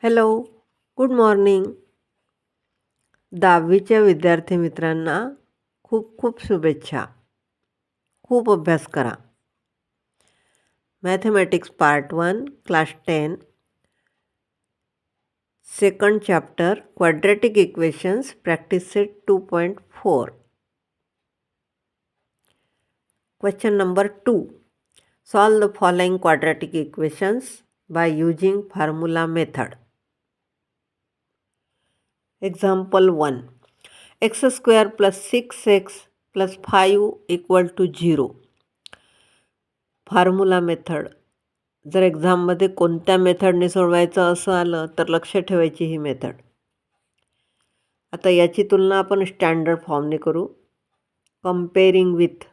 Hello, good morning. 10वीच्या विद्यार्थी मित्रांना खूप खूप शुभेच्छा. खूप अभ्यास करा. Mathematics part 1 class 10 second chapter quadratic equations practice set 2.4. Question number 2. Solve the following quadratic equations by using formula method. Example 1. X square plus 6x plus 5 equal to 0. Formula method. जर एक्झाममध्ये कोणत्या मेथडने सोडवायचं असं आलं तर लक्ष ठेवायची ही मेथड. आता याची तुलना आपण स्टँडर्ड फॉर्मने करू. Comparing with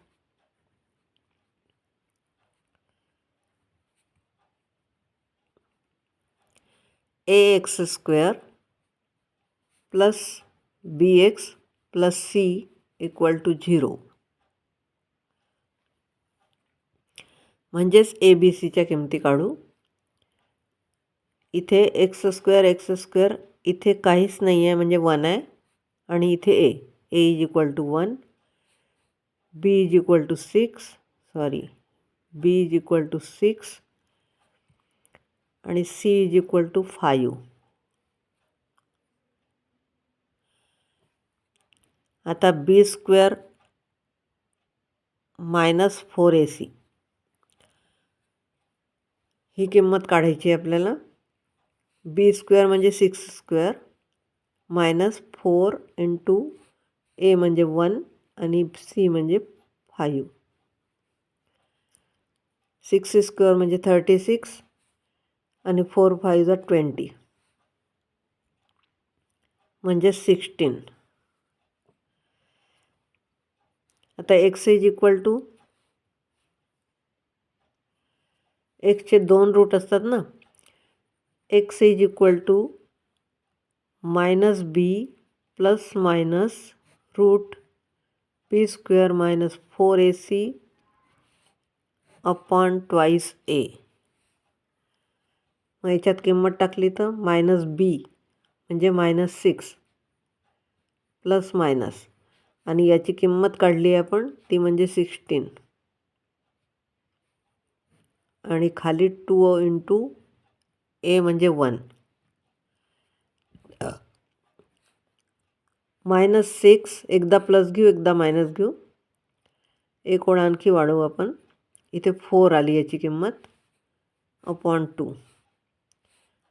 ax square plus bx plus c equal to 0. म्हणजेच ABCच्या किमती काढू. इथे एक्स स्क्वेअर इथे काहीच नाही आहे म्हणजे 1 आहे आणि इथे a is equal to 1, b is equal to 6 आणि c इज इक्वल टू 5. आता b स्क्वेअर मायनस 4ac ही किंमत काढायची आहे आपल्याला. बी स्क्वेअर म्हणजे 6 स्क्वेअर मायनस 4 इंटू ए म्हणजे 1 आणि सी म्हणजे 5. 6 स्क्वेअर म्हणजे 36 आणि 4 5 जा 20 म्हणजे 16. आता एक्स इज इक्वल टू एक्सचे 2 रूट असतात ना. X is equal to minus b plus minus root b square minus 4ac upon twice a. मग याच्यात किंमत टाकली तर मायनस बी म्हणजे मायनस 6 प्लस मायनस आणि याची किंमत काढली आपण ती म्हणजे 16 आणि खाली 2 इंटू ए म्हणजे 1. -6 एकदा प्लस घेऊ एकदा मायनस घेऊ. एक ओळ आणखी वाढवू आपण. इथे 4 आली याची किंमत अपॉन 2.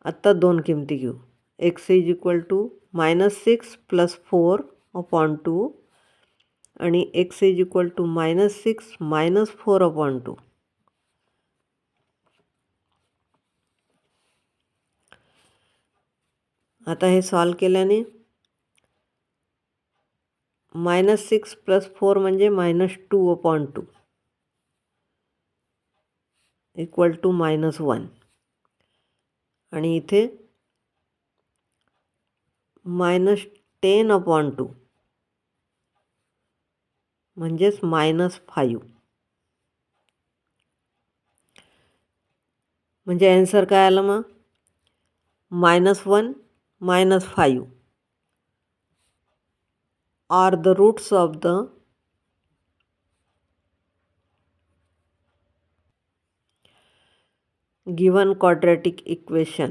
आत्ता 2 किमती घेऊ. X is equal to -6 plus 4 upon 2 आणि x is equal to -6 minus 4 upon 2. आता हे सॉल्व केल्याने -6 प्लस 4 म्हणजे -2 अपॉन 2 इक्वल टू -1 आणि इथे -10 अपॉन 2 म्हणजेच -5. म्हणजे ॲन्सर काय आलं मग? -1 -5 are the roots of the given quadratic equation.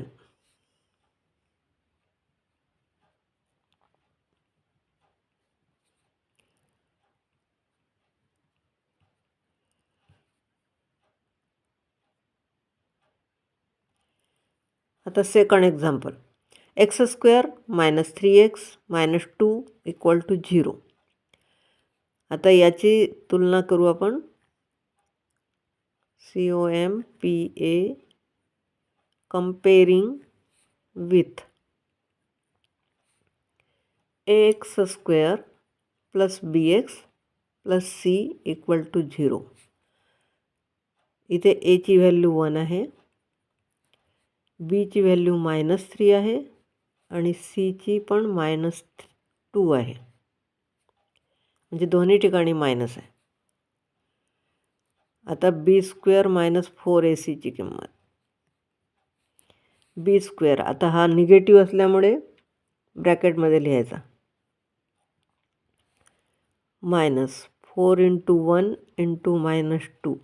आता second example. X square minus 3x minus 2 equal to 0. आता याची तुलना करू आपण. COMPA comparing with ax square plus bx plus c equal to 0. इथे a ची व्हॅल्यू 1 आहे, बीची व्हॅल्यू -3 आहे आणि सीची पण -2 आहे. म्हणजे दोन्ही ठिकाणी मायनस आहे. आता बी स्क्वेअर मायनस 4ac ची किंमत. बी स्क्वेअर. आता हा निगेटिव्ह असल्यामुळे ब्रॅकेटमध्ये लिहायचा. मायनस 4 × 1 × -2.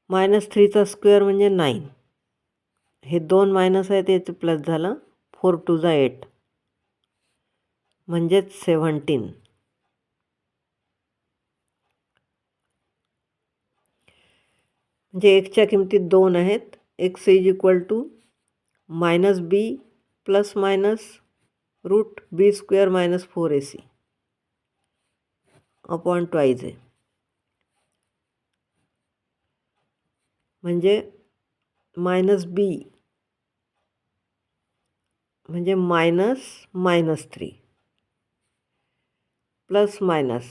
-3चा स्क्वेअर म्हणजे 9. हे 2 मायनस आहे ते प्लस झालं. 4 × 2 = 8 म्हणजेच 17. म्हणजे एक्सच्या किमतीत 2 आहेत. X is equal to -b plus minus root b square minus 4ac upon twice आहे. म्हणजे -b म्हणजे -3 प्लस मायनस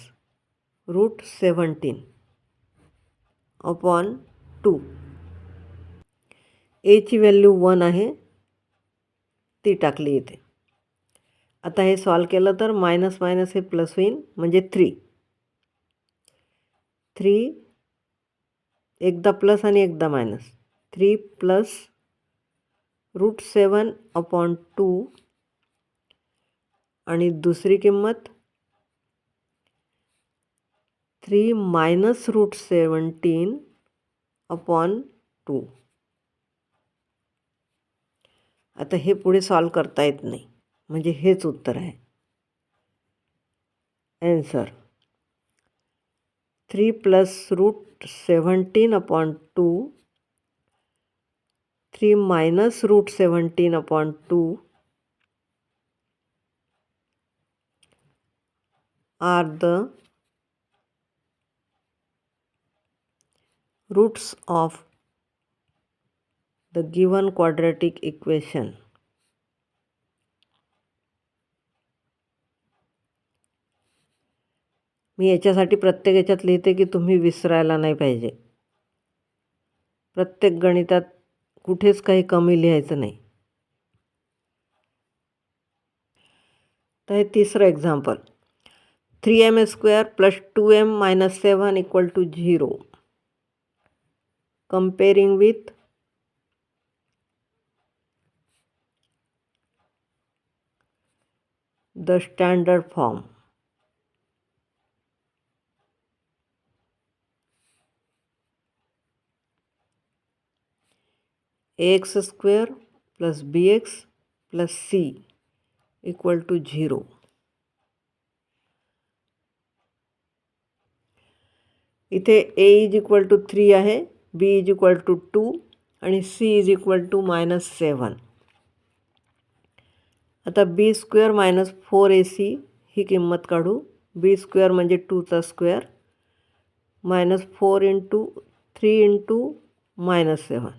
रूट 17 अपॉन 2. एची व्हॅल्यू 1 आहे, ती टाकली इथे. आता हे सॉल्व केलं तर मायनस मायनस हे प्लस होईल म्हणजे 3 एकदा प्लस आणि एकदा मायनस. 3 प्लस रूट 7 अपॉन 2 आणि दुसरी किंमत 3 मायनस रूट 17 अपॉन 2. आता हे पुढे सॉल्व करता येत नाही, म्हणजे हेच उत्तर आहे. Answer 3 plus root 17 upon 2, 3 minus root 17 upon 2 are the roots of the given quadratic equation. मी याच्यासाठी प्रत्येक याच्यात लिहिते की तुम्ही विसरायला नाही पाहिजे. प्रत्येक गणितात कुठेच काही कमी लिहायचं नाही. तर हे तिसरं example. 3m² + 2m - 7 = 0. Comparing with the standard form. ax² + bx + c = 0. इथे a = 3 आहे, b = 2 आणि c = -7. आता b² - 4ac ही किंमत काढू. b² म्हणजे 2चा स्क्वेअर -4 × 3 × -7.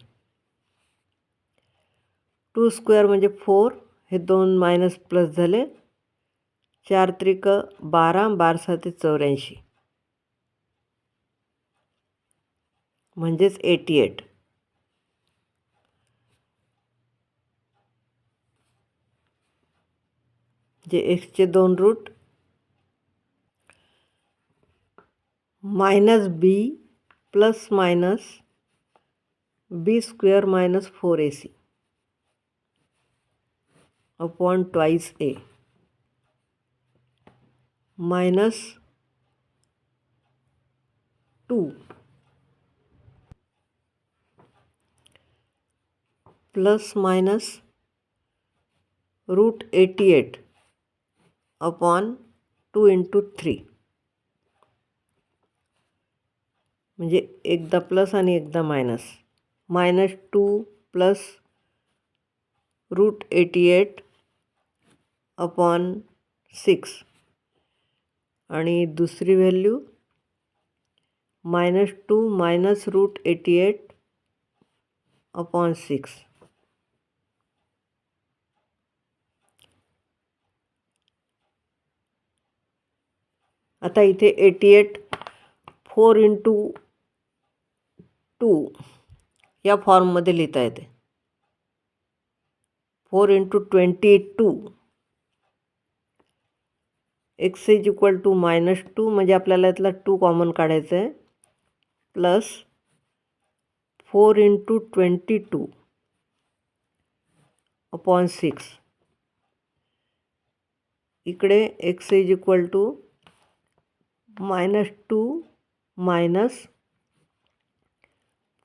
2² म्हणजे 4. हे 2 मायनस प्लस झाले. 4 × 3 = 12, 12 × 7 = 84 म्हणजेच 88. जे एक्सचे 2 रूट -b plus minus b² - 4ac upon twice a -2 plus minus root 88 upon 2 × 3. म्हणजे एकदा प्लस आणि एकदा मायनस. -2 प्लस रूट 88 अपॉन 6 आणि दुसरी व्हॅल्यू -2 मायनस रूट 88 अपॉन 6. आता इथे 88 4 × 2 या फॉर्ममध्ये लिहिता येते. 4 × 22. x = -2 म्हणजे आपल्याला यातला 2 कॉमन काढायचं आहे. Plus 4 into 22 upon 6. इकडे x is equal to -2 minus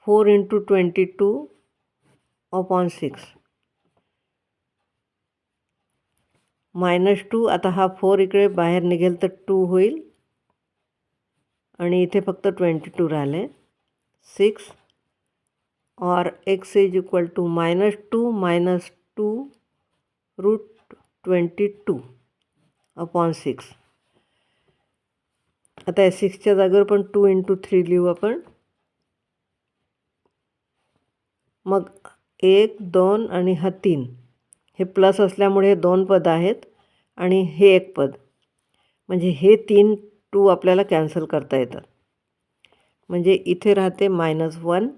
4 into 22 upon 6. -2, आता हा 4 इकडे बाहेर निघेल तर 2 होईल आणि इथे फक्त 22 राहिले. 6 और x is equal to -2 minus 2 root 22 upon 6. आता या 6च्या जागेवर पण 2 इंटू 3 लिहू आपण. मग 1, 2 आणि हा 3 हे प्लस असल्यामुळे हे 2 पद आहेत आणि हे 1 पद, म्हणजे हे 3 2 आपल्याला कॅन्सल करता येतात. म्हणजे इथे राहते -1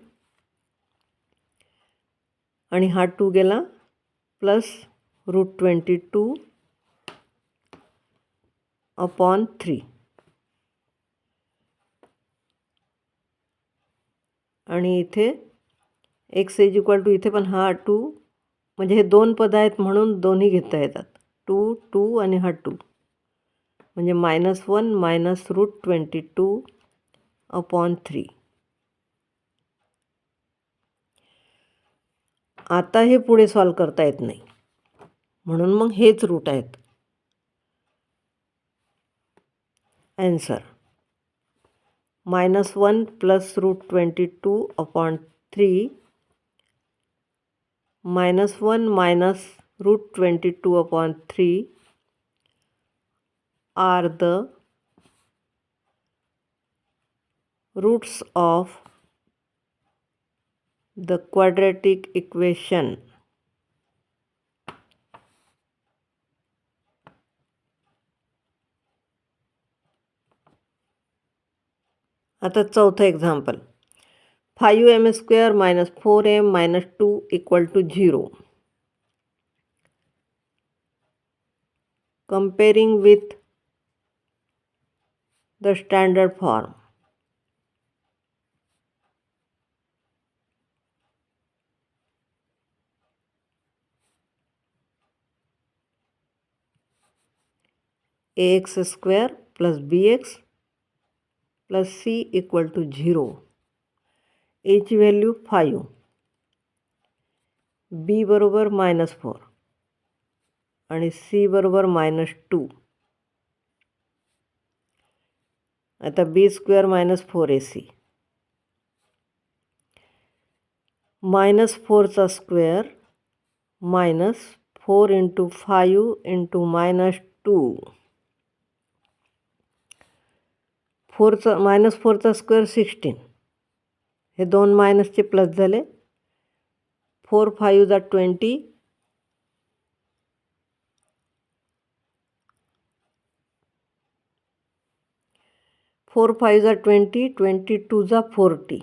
आणि हा 2 गेला प्लस रूट 22 अपॉन 3. आणि इथे x इज इक्वल टू, इथे पण हा 2, म्हणजे हे 2 पद आहेत म्हणून दोन्ही घेता येतात. 2 2 आणि हा 2, म्हणजे -1 मायनस रूट 22 अपॉन 3. आता हे पुढे सॉल्व करता येत नाही म्हणून मग हेच रूट आहेत. Answer -1 plus root 22 upon 3 -1 minus root 22 upon 3 are the roots of the quadratic equation. आता चौथं example. 5m² minus 4m minus 2 equal to 0. Comparing with the standard form. ax² plus bx plus c equal to 0. a ची value 5, b बरोबर -4 आणि c बरोबर -2. आता b² minus 4ac. -4चा square minus 4 into 5 into -2. 4चा square 16. हे 2 मायनसचे plus झाले. 4 5 जा 20. 4 5 जा 20, 22 जा 40,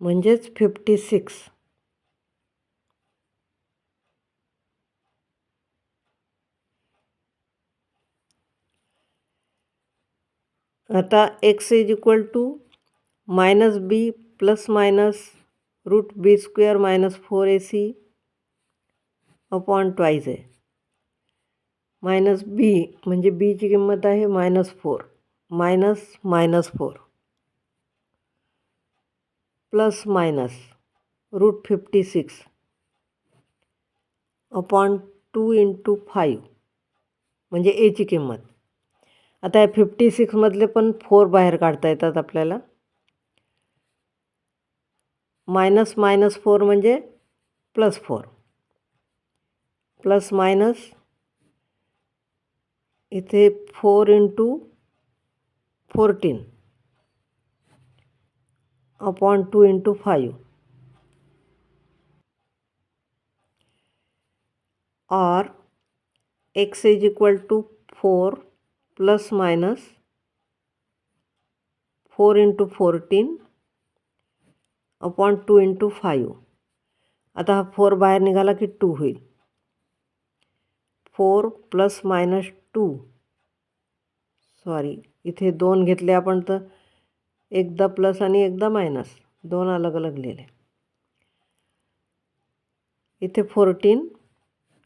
म्हणजेच 56. आता x is equal to -b plus minus root b² minus 4ac upon twice आहे. -b म्हणजे bची किंमत आहे -4 -4 plus minus root 56 upon 2 into 5 म्हणजे एची किंमत. आता या 56मधले पण 4 बाहेर काढता येतात आपल्याला. -4 म्हणजे +4 प्लस मायनस इथे 4 इंटू 14 अपॉन 2 इंटू 5 और x is equal to 4 plus minus 4 into 14 upon 2 into 5. आता हा 4 बाहेर निघाला की 2 होईल. 4 प्लस मायनस 2, सॉरी इथे 2 घेतले आपण तर एकदा प्लस आणि एकदा मायनस, दोन अलग अलग लिहिले. इथे 14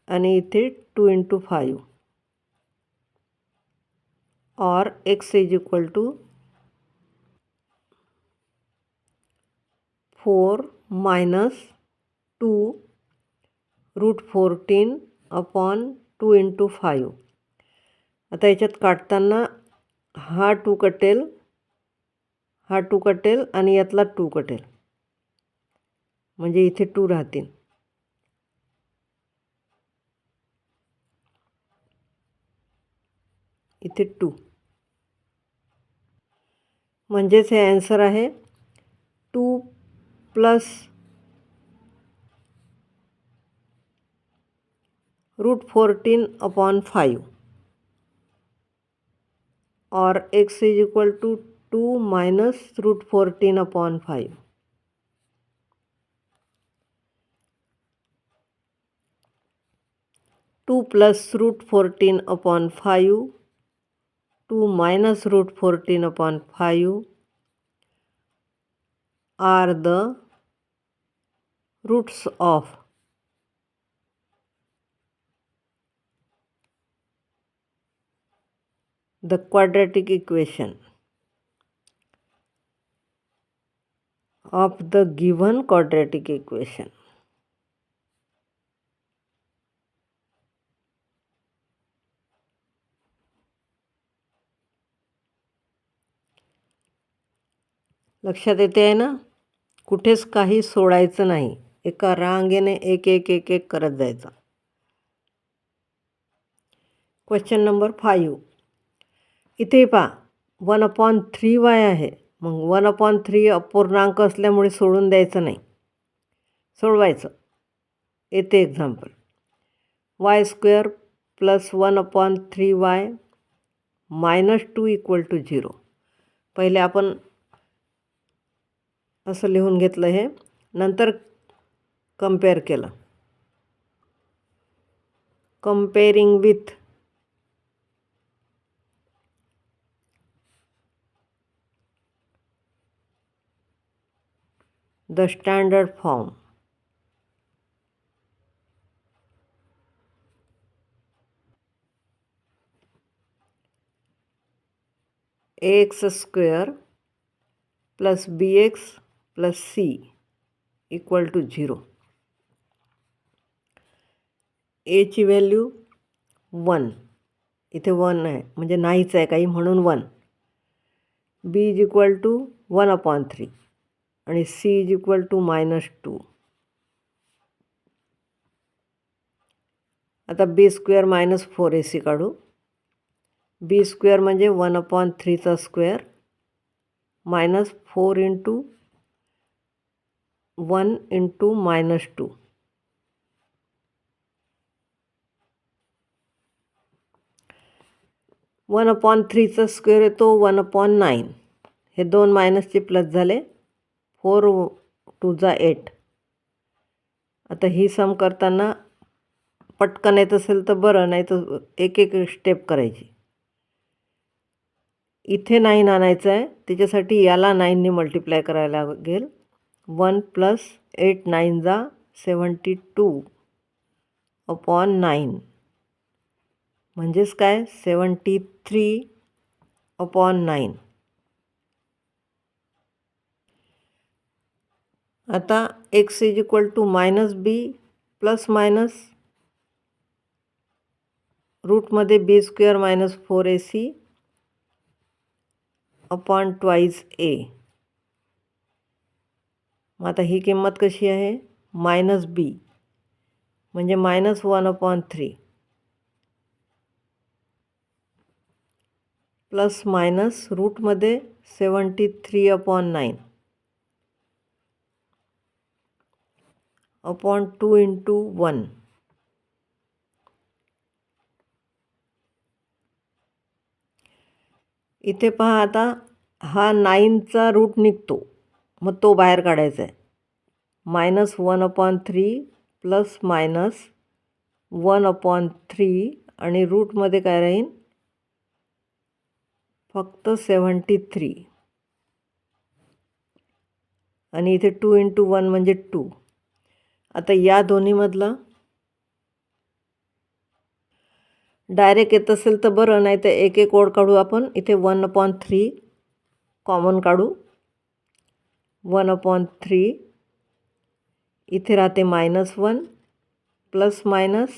आणि इथे 2 × 5 और x is equal to 4 minus 2 √14 upon 2 × 5. आता याच्यात काढताना हा 2 कटेल, हा 2 कटेल आणि यातला 2 कटेल, म्हणजे इथे 2 राहतील. इथे 2, म्हणजेच हे ॲन्सर आहे 2 प्लस √14 अपॉन 5 और x is equal to 2 minus √14 upon 5. Two plus √14 upon 5, 2 minus √14 upon 5 are the roots of the quadratic equation of the given quadratic equation. लक्षात येते आहे ना? कुठेच काही सोडायचं नाही, एका रांगेने एक एक एक एक करत जायचं. Question number 5. इथे पहा 1/3y आहे. मग 1/3 अपूर्णांक असल्यामुळे सोडून द्यायचं नाही, सोडवायचं. येते एक्झाम्पल y² + 1/3y - 2 = 0. पहिले आपण असं लिहून घेतलं हे, नंतर कम्पेअर केलं. Comparing with the standard form. ax² + bx + c = 0. a ची व्हॅल्यू 1, इथे 1 आहे म्हणजे नाहीच आहे काही, म्हणून 1. b इज इक्वल टू 1/3 आणि c इज इक्वल टू -2. आता b² - 4ac काढू. b² म्हणजे 1/3चा स्क्वेअर मायनस 4 × 1 × -2. वन अपॉन 3चा स्क्वेअर येतो 1/9. हे 2 मायनसचे प्लस झाले, 4 × 2 = 8. आता ही सम करताना पटकन येत असेल तर बरं, नाही तर एक एक स्टेप करायची. इथे 9 आणायचं आहे, त्याच्यासाठी याला 9ने मल्टिप्लाय करायला लागेल. 1 + 8 × 9 = 72/9, म्हणजेच काय 73/9. आता x is equal to -b plus minus रूटमध्ये b² - 4ac अपॉन 2a. मग आता ही किंमत कशी आहे? -b म्हणजे -1/3 प्लस मायनस रूटमध्ये 73/9 अपॉन 2 × 1. इथे पहा, आता हा 9चा रूट निघतो, मग तो बाहेर काढायचा आहे. -1/3 प्लस मायनस 1/3 आणि रूटमध्ये काय राहील? फक्त 73. आणि इथे 2 × 1 म्हणजे 2. आता या दोन्हीमधलं डायरेक्ट येत असेल तर बरं, नाही तर एक एक ओळ काढू आपण. इथे 1/3 कॉमन काढू. 1/3 इथे राहते -1 प्लस मायनस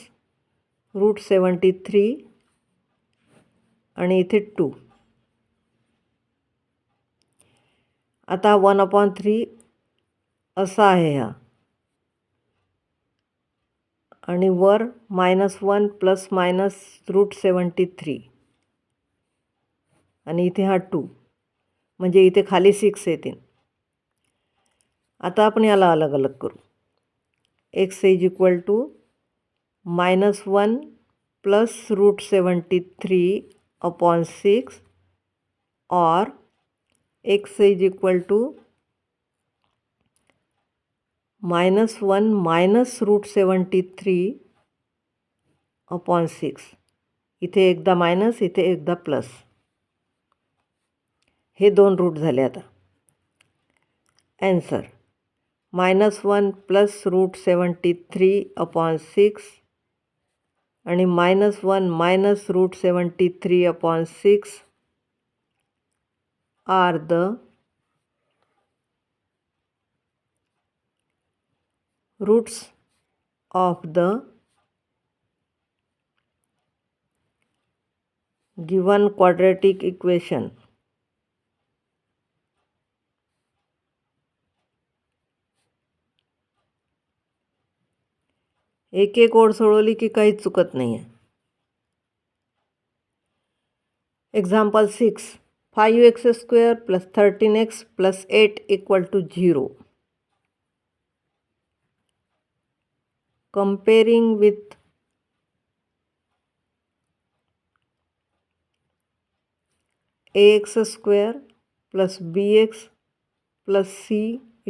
√73 आणि इथे 2. आता 1/3 असा आहे हा, आणि वर -1 प्लस मायनस √73 आणि इथे हा 2, म्हणजे इथे खाली 6 येतील. आता आपण याला अलग अलग करू. x is equal to -1 plus √73/6 और x is equal to -1 minus √73/6. इथे एकदा मायनस, इथे एकदा प्लस. हे 2 रूट झाले. आता ॲन्सर -1 प्लस √73/6 आणि -1 minus √73/6 are the roots of the given quadratic equation. एक एक ओळ सोडवली की काहीच चुकत नाही आहे. Example 6. 5x² + 13x + 8 = 0. Comparing with ax² + bx + c =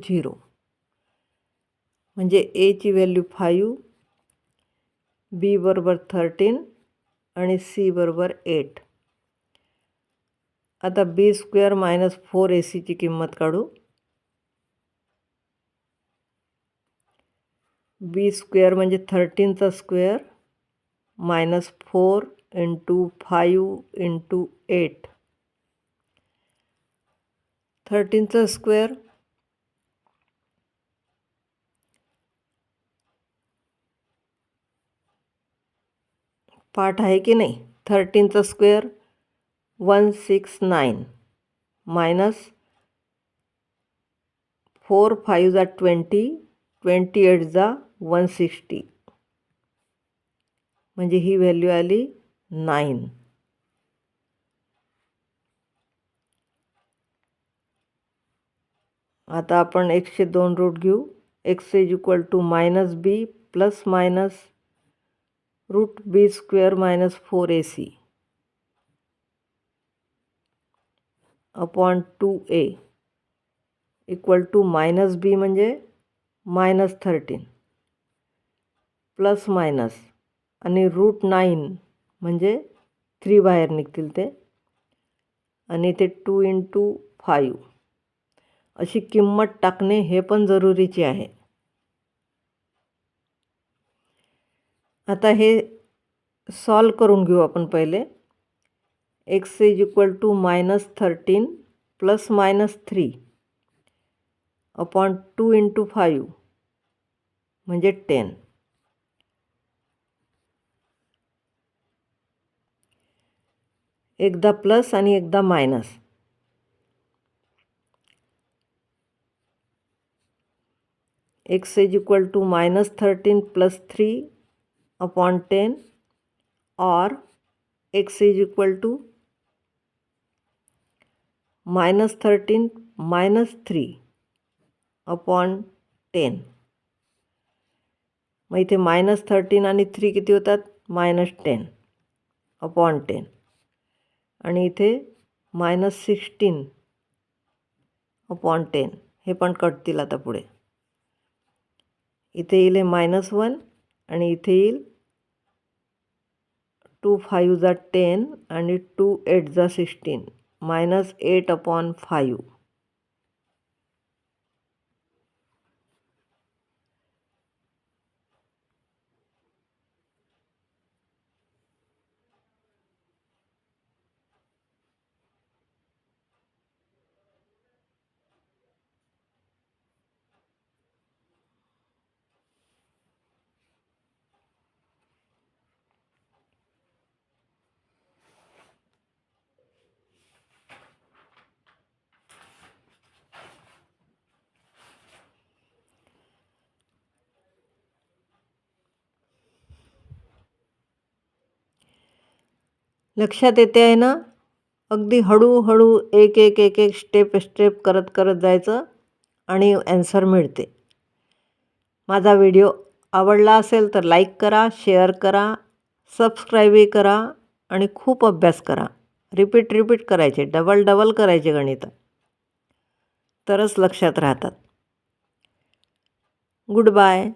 0. म्हणजे a ची व्हॅल्यू 5, b बरोबर 13 आणि c बरोबर 8. आता b² - 4ac ची किंमत काढू. b² म्हणजे 13चा स्क्वेअर मायनस 4 × 5 × 8. 13चा स्क्वेअर पाठ आहे की नाही. 13चा स्क्वेअर 169 मायनस 4 5 = 20, 28 = 160, म्हणजे ही व्हॅल्यू आली 9. आता आपण x चे 2 रूट घेऊ. x is equal to -b plus minus √b² - 4ac upon 2a equal to -b म्हणजे -13 प्लस मायनस आणि √9 म्हणजे 3 बाहेर निघतील ते, आणि ते 2 × 5 अशी किंमत टाकणे हे पण जरुरीचे आहे. आता हे सॉल्व करून घेऊ आपण पहिले. x is equal to -13 plus -3 upon 2 × 5 म्हणजे 10. एकदा प्लस आणि एकदा minus. x is equal to -13 plus 3 upon 10 और x is equal to -13 minus 3 upon 10. मग इथे -13 आणि 3 किती होतात? -10 अपॉन 10. आणि इथे -16 अपॉन 10. हे पण कटतील आता पुढे. इथे येईल -1 आणि इथे येईल 2 5 = 10 आणि 2 8 = 16, -8/5. लक्षात येते आहे ना? अगदी हळूहळू एक एक एक एक स्टेप स्टेप करत करत जायचं आणि ॲन्सर मिळते. माझा व्हिडिओ आवडला असेल तर लाईक करा, शेअर करा, सबस्क्राईबही करा आणि खूप अभ्यास करा. रिपीट करायचे, डबल करायचे गणित. तरच लक्षात राहतात. Good bye.